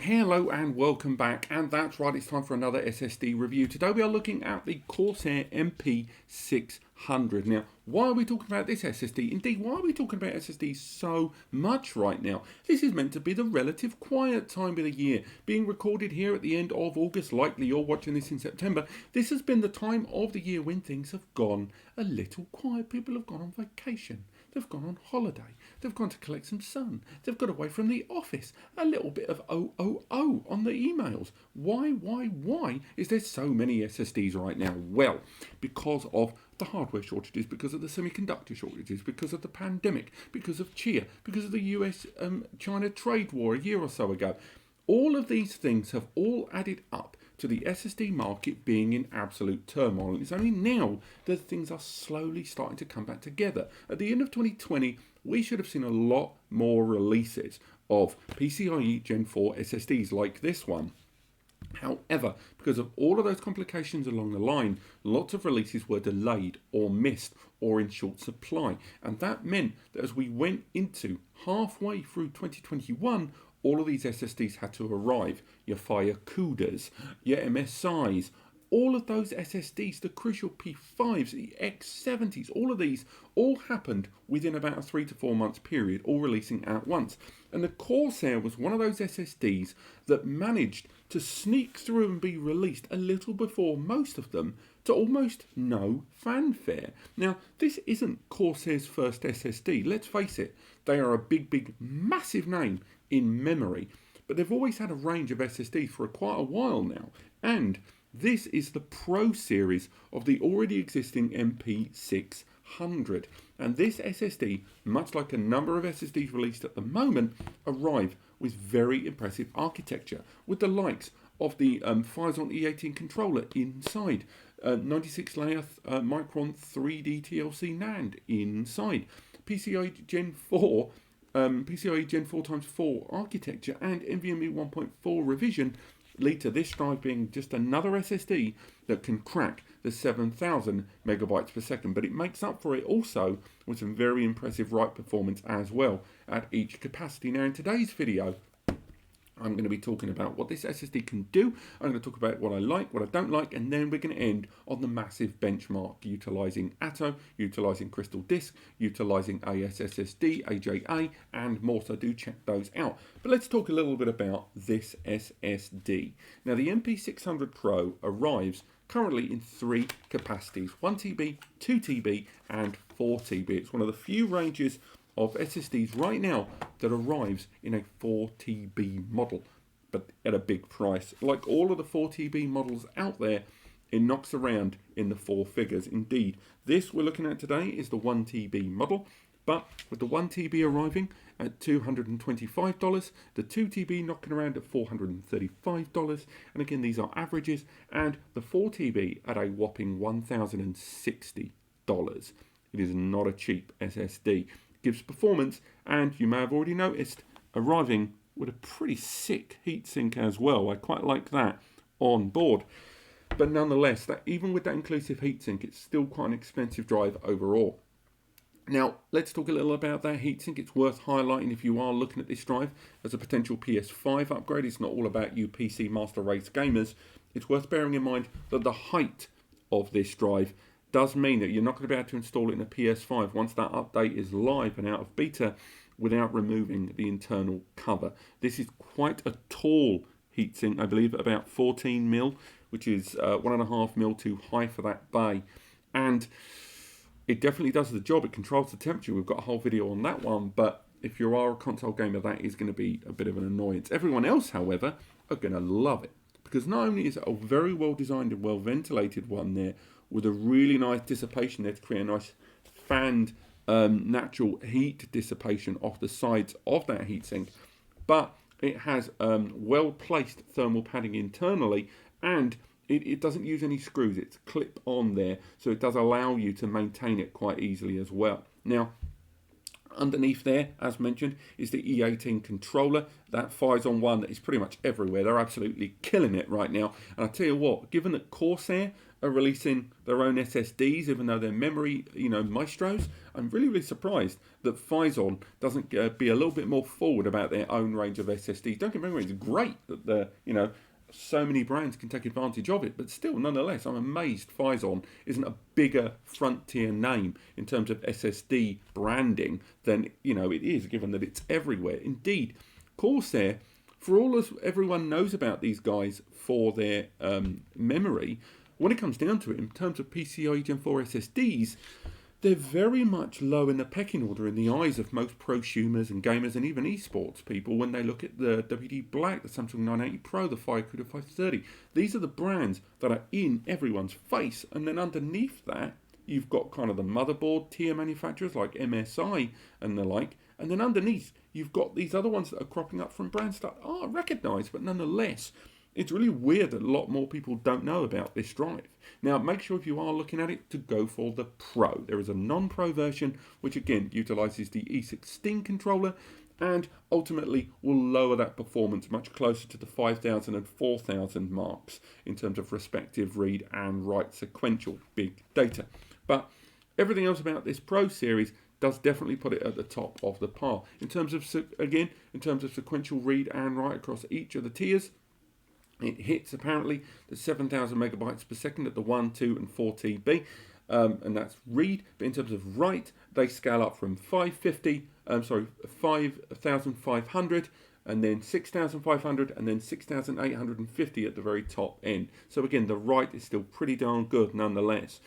Hello and welcome back, and that's right, it's time for another SSD review. Today we are looking at the Corsair MP600. Now, why are we talking about this SSD? Indeed, why are we talking about SSDs so much right now? This is meant to be the relative quiet time of the year, being recorded here at the end of August. Likely you're watching this in September. This has been the time of the year when things have gone a little quiet. People have gone on vacation. They've gone on holiday. They've gone to collect some sun. They've got away from the office. A little bit of OOO on the emails. Why is there so many SSDs right now? Well, because of the hardware shortages, because of the semiconductor shortages, because of the pandemic, because of chia, because of the US-China trade war a year or so ago. All of these things have all added up to the SSD market being in absolute turmoil. And it's only now that things are slowly starting to come back together. At the end of 2020, we should have seen a lot more releases of PCIe Gen 4 SSDs like this one. However, because of all of those complications along the line, lots of releases were delayed or missed or in short supply. And that meant that as we went into halfway through 2021, all of these SSDs had to arrive. Your Firecudas, your MSIs, all of those SSDs, the crucial P5s, the X70s, all of these all happened within about a 3 to 4 months period, all releasing at once. And the Corsair was one of those SSDs that managed to sneak through and be released a little before most of them, to almost no fanfare. Now, this isn't Corsair's first SSD. Let's face it, they are a big, massive name in memory. But they've always had a range of SSDs for quite a while now. And this is the Pro series of the already existing MP600. And this SSD, much like a number of SSDs released at the moment, arrive with very impressive architecture, with the likes of the Firecuda E18 controller inside, 96 layer Micron 3D TLC NAND inside, PCIe Gen 4 PCIe Gen 4x4 architecture, and NVMe 1.4 revision lead to this drive being just another SSD that can crack the 7,000 megabytes per second, but it makes up for it also with some very impressive write performance as well at each capacity. Now, in today's video, I'm going to be talking about what this SSD can do. I'm going to talk about what I like, what I don't like, and then we're going to end on the massive benchmark utilizing ATO, utilizing Crystal Disk, utilizing ASSD, AJA, and more. So do check those out. But let's talk a little bit about this SSD. Now, the MP600 Pro arrives currently in 3 capacities: 1TB, 2TB, and 4TB. It's one of the few ranges of SSDs right now that arrives in a 4TB model, but at a big price. Like all of the 4TB models out there, it knocks around in the 4 figures. Indeed, this we're looking at today is the 1TB model, but with the 1TB arriving at $225, the 2TB knocking around at $435, and again these are averages, and the 4TB at a whopping $1,060. It is not a cheap SSD. Gives performance, and you may have already noticed, arriving with a pretty sick heatsink as well. I quite like that on board. But nonetheless, that even with that inclusive heatsink, it's still quite an expensive drive overall. Now, let's talk a little about that heatsink. It's worth highlighting if you are looking at this drive as a potential PS5 upgrade. It's not all about you PC Master Race gamers. It's worth bearing in mind that the height of this drive does mean that you're not going to be able to install it in a PS5 once that update is live and out of beta without removing the internal cover. This is quite a tall heatsink, I believe about 14mm, which is 1.5mm too high for that bay. And it definitely does the job. It controls the temperature. We've got a whole video on that one, but if you are a console gamer, that is going to be a bit of an annoyance. Everyone else, however, are going to love it, because not only is it a very well designed and well ventilated one there, with a really nice dissipation there to create a nice fanned natural heat dissipation off the sides of that heatsink, but it has well placed thermal padding internally, and it doesn't use any screws. It's clip on there, so it does allow you to maintain it quite easily as well. Now, underneath there, as mentioned, is the E18 controller. That fires on one that is pretty much everywhere. They're absolutely killing it right now. And I tell you what, given that Corsair are releasing their own SSDs, even though they're memory, maestros. I'm really surprised that Phison doesn't be a little bit more forward about their own range of SSDs. Don't get me wrong, it's great that so many brands can take advantage of it, but still, nonetheless, I'm amazed Phison isn't a bigger frontier name in terms of SSD branding than it is, given that it's everywhere. Indeed, Corsair, for all as everyone knows about these guys for their memory, when it comes down to it, in terms of PCIe Gen 4 SSDs, they're very much low in the pecking order in the eyes of most prosumers and gamers and even esports people when they look at the WD Black, the Samsung 980 Pro, the Firecuda 530. These are the brands that are in everyone's face. And then underneath that, you've got kind of the motherboard tier manufacturers like MSI and the like. And then underneath, you've got these other ones that are cropping up from brands that are recognised, but nonetheless, it's really weird that a lot more people don't know about this drive. Now, make sure if you are looking at it to go for the Pro. There is a non-Pro version, which again utilises the E16 controller and ultimately will lower that performance much closer to the 5,000 and 4,000 marks in terms of respective read and write sequential big data. But everything else about this Pro series does definitely put it at the top of the pile. In terms of sequential read and write across each of the tiers, it hits apparently the 7,000 megabytes per second at the 1, 2 and 4 TB, and that's read. But in terms of write, they scale up from 5,500 and then 6,500 and then 6,850 at the very top end. So again, the write is still pretty darn good nonetheless.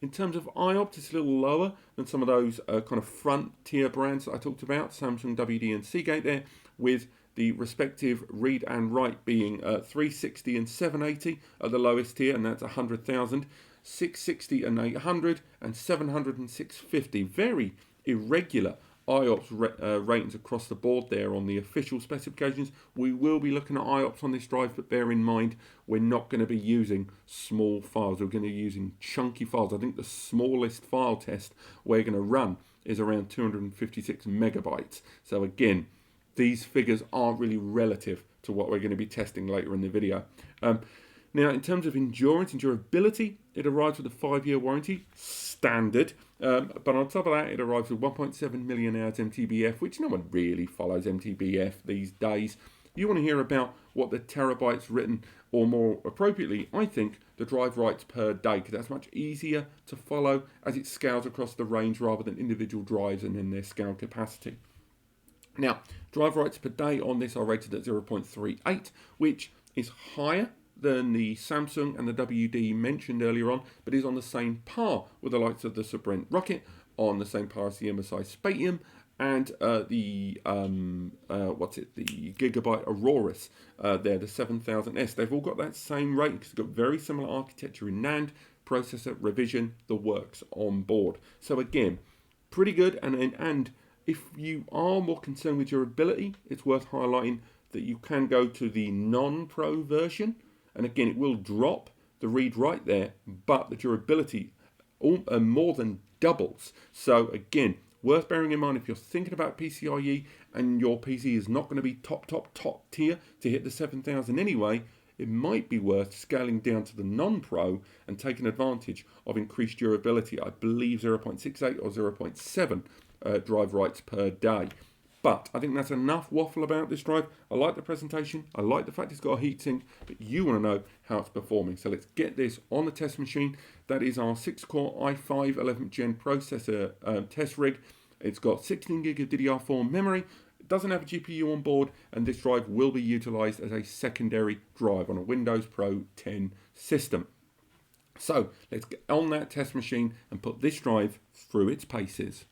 In terms of IOPS, it's a little lower than some of those kind of front tier brands that I talked about, Samsung, WD and Seagate there, with the respective read and write being 360 and 780 at the lowest tier, and that's 100,000, 660 and 800, and 700 and 650. Very irregular IOPS ratings across the board there on the official specifications. We will be looking at IOPS on this drive, but bear in mind, we're not going to be using small files. We're going to be using chunky files. I think the smallest file test we're going to run is around 256 megabytes. So again, these figures aren't really relative to what we're going to be testing later in the video. Now, in terms of endurance and durability, it arrives with a 5-year warranty, standard. But on top of that, it arrives with 1.7 million hours MTBF, which no one really follows MTBF these days. You want to hear about what the terabytes written, or more appropriately, I think, the drive writes per day, because that's much easier to follow as it scales across the range rather than individual drives and then their scale capacity. Now, drive writes per day on this are rated at 0.38, which is higher than the Samsung and the WD mentioned earlier on, but is on the same par with the likes of the Brent Rocket, on the same par as the MSI SPATIUM, and the Gigabyte Aurorus, there, the 7000S. They've all got that same rating because they've got very similar architecture in NAND, processor, revision, the works on board. So again, pretty good, and if you are more concerned with durability, it's worth highlighting that you can go to the non-Pro version, and again, it will drop the read-write there, but the durability more than doubles. So again, worth bearing in mind if you're thinking about PCIe and your PC is not going to be top tier to hit the 7000 anyway, it might be worth scaling down to the non-Pro and taking advantage of increased durability. I believe 0.68 or 0.7 drive writes per day. But I think that's enough waffle about this drive. I like the presentation, I like the fact it's got a heatsink, but you want to know how it's performing. So let's get this on the test machine. That is our 6-core i5 11th gen processor test rig. It's got 16 gig of DDR4 memory. It doesn't have a GPU on board, and this drive will be utilized as a secondary drive on a Windows Pro 10 system. So let's get on that test machine and put this drive through its paces.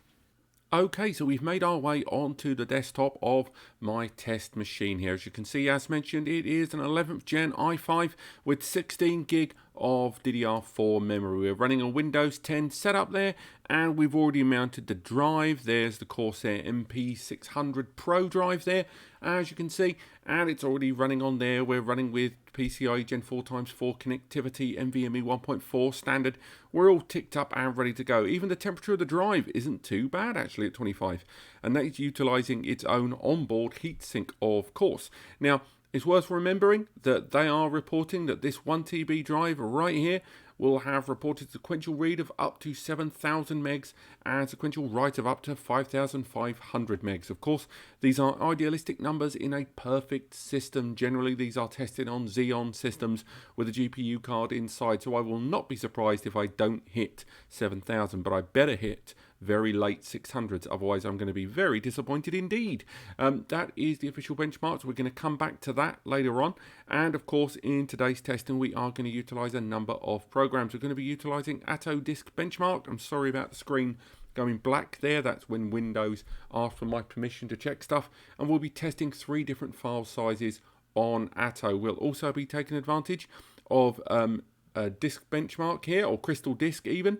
Okay, so we've made our way onto the desktop of my test machine here. As you can see, as mentioned, it is an 11th gen i5 with 16 gig of DDR4 memory. We're running a Windows 10 setup there, and we've already mounted the drive. There's the Corsair MP600 Pro drive there, as you can see, and it's already running on there. We're running with PCIe Gen 4x4 connectivity, NVMe 1.4 standard. We're all ticked up and ready to go. Even the temperature of the drive isn't too bad actually at 25, and that is utilizing its own onboard heatsink, of course. Now, it's worth remembering that they are reporting that this 1 TB drive right here will have reported sequential read of up to 7,000 megs and sequential write of up to 5,500 megs. Of course, these are idealistic numbers in a perfect system. Generally, these are tested on Xeon systems with a GPU card inside, so I will not be surprised if I don't hit 7,000, but I better hit very late 600s, otherwise I'm going to be very disappointed indeed. That is the official benchmarks. We're going to come back to that later on, and of course in today's testing we are going to utilize a number of programs. We're going to be utilizing SATA Disk Benchmark. I'm sorry about the screen going black there, that's when Windows asks for my permission to check stuff, and we'll be testing 3 different file sizes on Atto. We'll also be taking advantage of a disk benchmark here, or Crystal Disk even.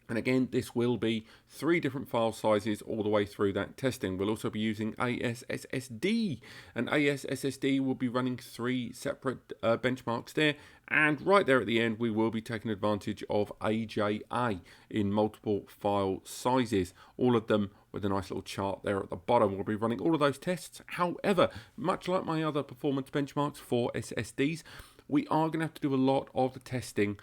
And again, this will be 3 different file sizes all the way through that testing. We'll also be using ASSD, and ASSD will be running 3 separate benchmarks there. And right there at the end, we will be taking advantage of AJA in multiple file sizes, all of them with a nice little chart there at the bottom. We'll be running all of those tests. However, much like my other performance benchmarks for SSDs, we are going to have to do a lot of the testing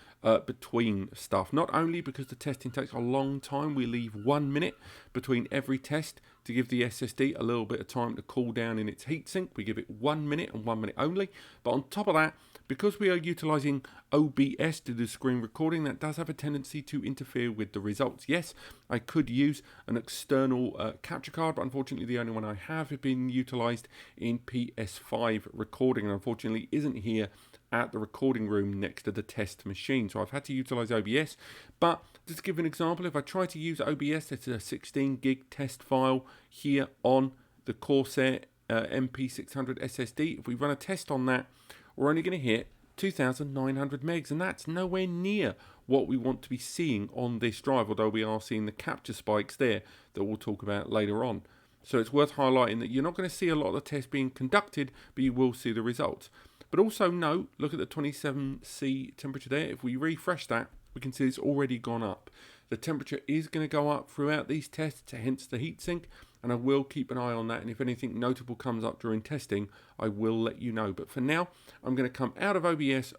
between stuff. Not only because the testing takes a long time, we leave 1 minute between every test to give the SSD a little bit of time to cool down in its heatsink. We give it 1 minute and 1 minute only. But on top of that, because we are utilizing OBS to do screen recording, that does have a tendency to interfere with the results. Yes, I could use an external capture card, but unfortunately the only one I have been utilized in PS5 recording, and unfortunately isn't here at the recording room next to the test machine. So I've had to utilize OBS. But just to give an example, if I try to use OBS, it's a 16 gig test file here on the Corsair MP600 SSD. If we run a test on that, we're only going to hit 2,900 megs, and that's nowhere near what we want to be seeing on this drive, although we are seeing the capture spikes there that we'll talk about later on. So it's worth highlighting that you're not going to see a lot of the tests being conducted, but you will see the results. But also note, look at the 27C temperature there. If we refresh that, we can see it's already gone up. The temperature is going to go up throughout these tests, hence the heatsink, and I will keep an eye on that, and if anything notable comes up during testing, I will let you know. But for now, I'm going to come out of OBS,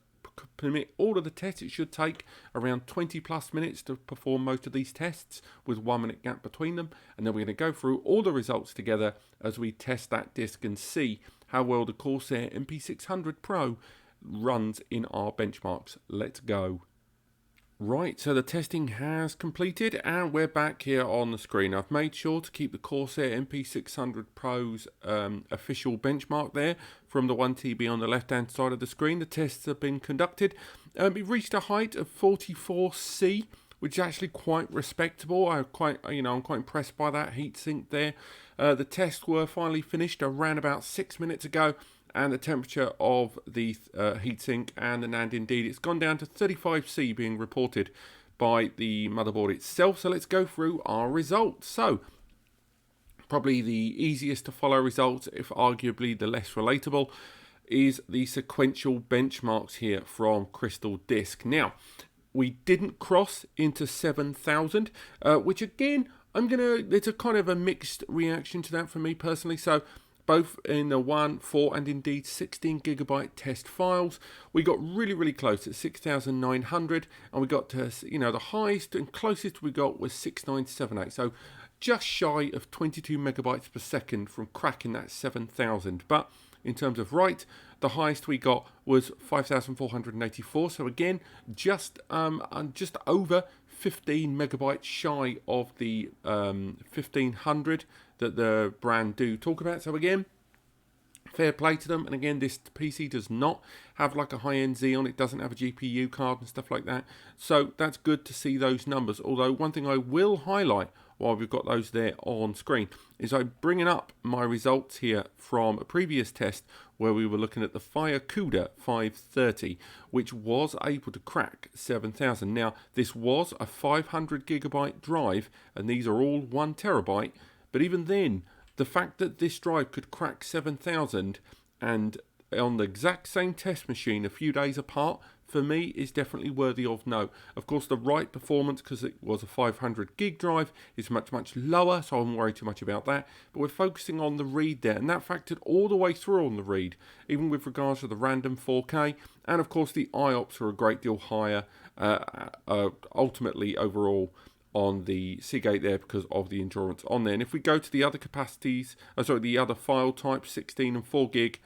permit all of the tests. It should take around 20 plus minutes to perform most of these tests with 1 minute gap between them, and then we're going to go through all the results together as we test that disk and see how well the Corsair MP600 Pro runs in our benchmarks. Let's go. Right, so the testing has completed and we're back here on the screen. I've made sure to keep the Corsair MP600 Pro's official benchmark there from the 1TB on the left hand side of the screen. The tests have been conducted. It reached a height of 44C, which is actually quite respectable. I'm quite impressed by that heatsink there. The tests were finally finished around about 6 minutes ago, and the temperature of the heatsink and the NAND, indeed, it's gone down to 35C being reported by the motherboard itself. So let's go through our results. So probably the easiest to follow results, if arguably the less relatable, is the sequential benchmarks here from Crystal Disk. Now, we didn't cross into 7,000, which again, it's a kind of a mixed reaction to that for me personally. So both in the 1, 4 and indeed 16 gigabyte test files, we got really close at 6,900, and we got to, the highest and closest we got was 6,978. So just shy of 22 megabytes per second from cracking that 7,000. But in terms of write, the highest we got was 5,484. So again, just over 15 megabytes shy of the 1,500 that the brand do talk about. So again, fair play to them. And again, this PC does not have like a high-end Xeon. It doesn't have a GPU card and stuff like that. So that's good to see those numbers. Although one thing I will highlight while we've got those there on screen is I'm bringing up my results here from a previous test where we were looking at the Firecuda 530, which was able to crack 7,000. Now, this was a 500 gigabyte drive, and these are all 1 terabyte. But even then, the fact that this drive could crack 7,000 and on the exact same test machine a few days apart, for me is definitely worthy of note. Of course, the write performance, because it was a 500 gig drive, is much lower, so I won't worry too much about that. But we're focusing on the read there, and that factored all the way through on the read, even with regards to the random 4K, and of course the IOPS are a great deal higher, ultimately overall on the Seagate there because of the endurance on there. And if we go to the other capacities, the other file types, 16 and 4 gig,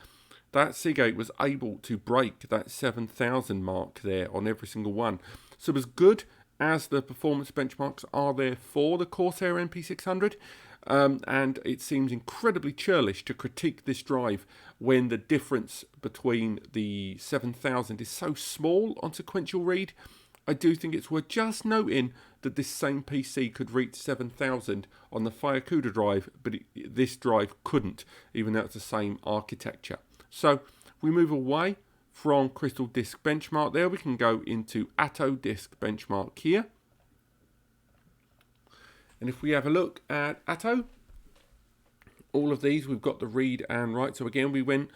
that Seagate was able to break that 7,000 mark there on every single one. So as good as the performance benchmarks are there for the Corsair MP600, and it seems incredibly churlish to critique this drive when the difference between the 7,000 is so small on sequential read. I do think it's worth just noting that this same PC could reach 7,000 on the Firecuda drive, but this drive couldn't, even though it's the same architecture. So we move away from Crystal Disk Benchmark there. We can go into Atto Disk Benchmark here. And if we have a look at Atto, all of these, we've got the read and write. So again, we went,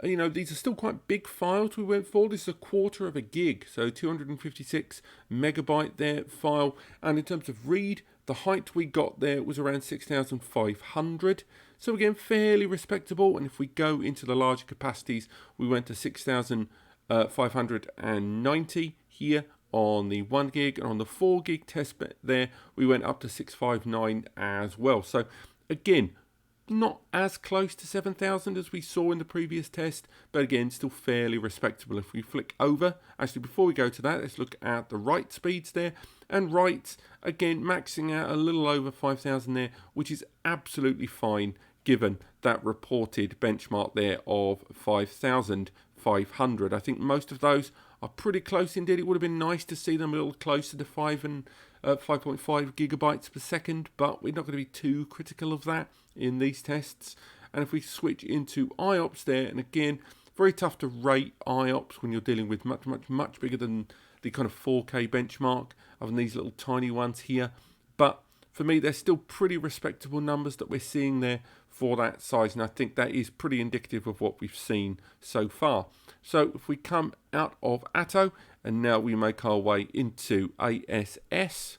these are still quite big files we went for. This is a quarter of a gig, so 256 megabyte there file. And in terms of read, the height we got there was around 6,500. So again, fairly respectable. And if we go into the larger capacities, we went to 6,590 here on the 1 gig, and on the 4 gig test bed there, we went up to 659 as well. So again, not as close to 7,000 as we saw in the previous test, but again, still fairly respectable. If we flick over, actually before we go to that, let's look at the write speeds there. And writes, again, maxing out a little over 5,000 there, which is absolutely fine given that reported benchmark there of 5,500. I think most of those are pretty close indeed. It would have been nice to see them a little closer to 5.5 gigabytes per second, but we're not going to be too critical of that in these tests. And if we switch into IOPS there, and again, very tough to rate IOPS when you're dealing with much bigger than the kind of 4K benchmark of these little tiny ones here. But for me, they're still pretty respectable numbers that we're seeing there for that size, and I think that is pretty indicative of what we've seen so far. So if we come out of Atto, and now we make our way into ASS.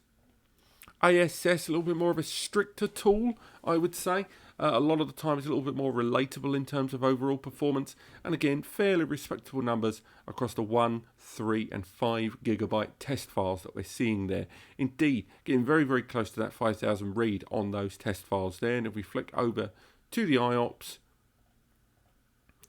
ASS, a little bit more of a stricter tool, I would say. A lot of the time it's a little bit more relatable in terms of overall performance, and again, fairly respectable numbers across the 1, 3 and 5 gigabyte test files that we're seeing there. Indeed, getting very close to that 5,000 read on those test files there. And if we flick over to the IOPS,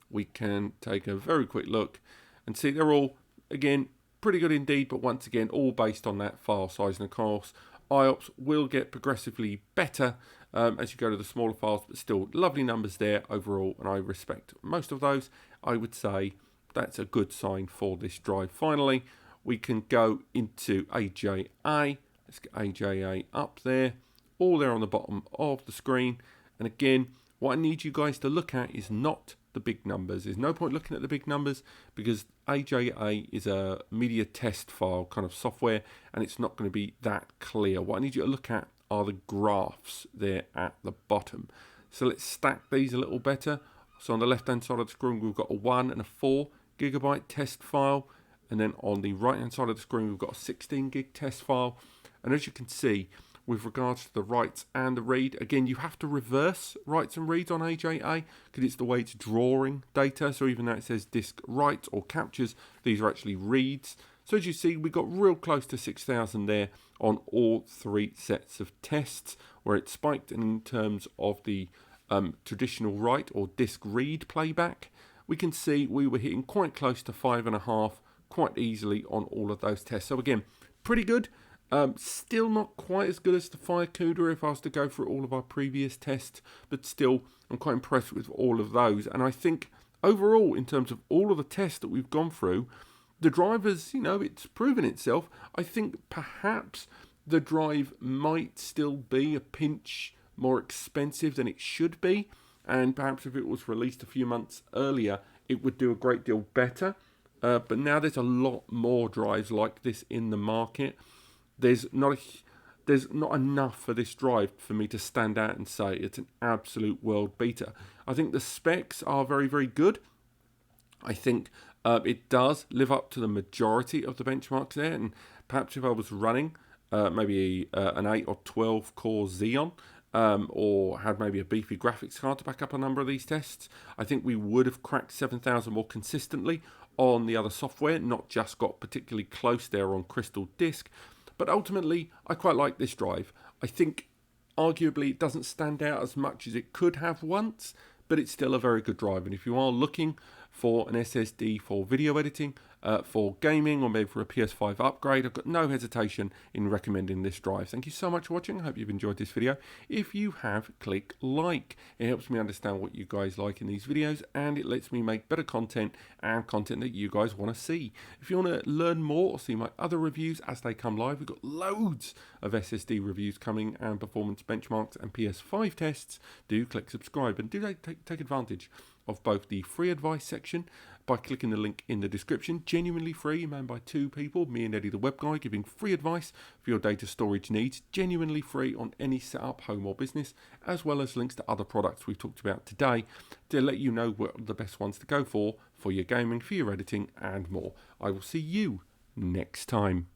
we can take a very quick look and see they're all, again, pretty good indeed, but once again, all based on that file size. And of course, IOPS will get progressively better as you go to the smaller files, but still lovely numbers there overall, and I respect most of those. I would say that's a good sign for this drive. Finally, we can go into AJA. Let's get AJA up there, all there on the bottom of the screen. And again, what I need you guys to look at is not the big numbers. There's no point looking at the big numbers because AJA is a media test file kind of software, and it's not going to be that clear. What I need you to look at are the graphs there at the bottom. So let's stack these a little better. So on the left hand side of the screen, we've got a 1 and a 4 gigabyte test file, and then on the right hand side of the screen, we've got a 16 gig test file. And as you can see, with regards to the writes and the read, again, you have to reverse writes and reads on AJA because it's the way it's drawing data. So even though it says disk writes or captures, these are actually reads. So as you see, we got real close to 6,000 there on all 3 sets of tests, where it spiked in terms of the traditional write or disk read playback. We can see we were hitting quite close to 5.5 quite easily on all of those tests. So again, pretty good. Still not quite as good as the Firecuda if I was to go through all of our previous tests, but still I'm quite impressed with all of those. And I think overall, in terms of all of the tests that we've gone through, the drivers, it's proven itself. I think perhaps the drive might still be a pinch more expensive than it should be, and perhaps if it was released a few months earlier, it would do a great deal better. But now there's a lot more drives like this in the market. There's not enough for this drive for me to stand out and say it's an absolute world beater. I think the specs are very good. I think It does live up to the majority of the benchmarks there, and perhaps if I was running maybe an 8 or 12 core Xeon, or had maybe a beefy graphics card to back up a number of these tests, I think we would have cracked 7,000 more consistently on the other software, not just got particularly close there on Crystal Disk. But ultimately, I quite like this drive. I think arguably it doesn't stand out as much as it could have once, but it's still a very good drive. And if you are looking for an SSD for video editing, for gaming, or maybe for a PS5 upgrade, I've got no hesitation in recommending this drive. Thank you so much for watching. I hope you've enjoyed this video. If you have, click like. It helps me understand what you guys like in these videos, and it lets me make better content and content that you guys want to see. If you want to learn more or see my other reviews as they come live, we've got loads of SSD reviews coming and performance benchmarks and PS5 tests. Do click subscribe, and do take advantage of both the free advice section by clicking the link in the description. Genuinely free, manned by two people, me and Eddie the web guy, giving free advice for your data storage needs. Genuinely free on any setup, home or business, as well as links to other products we've talked about today to let you know what are the best ones to go for your gaming, for your editing and more. I will see you next time.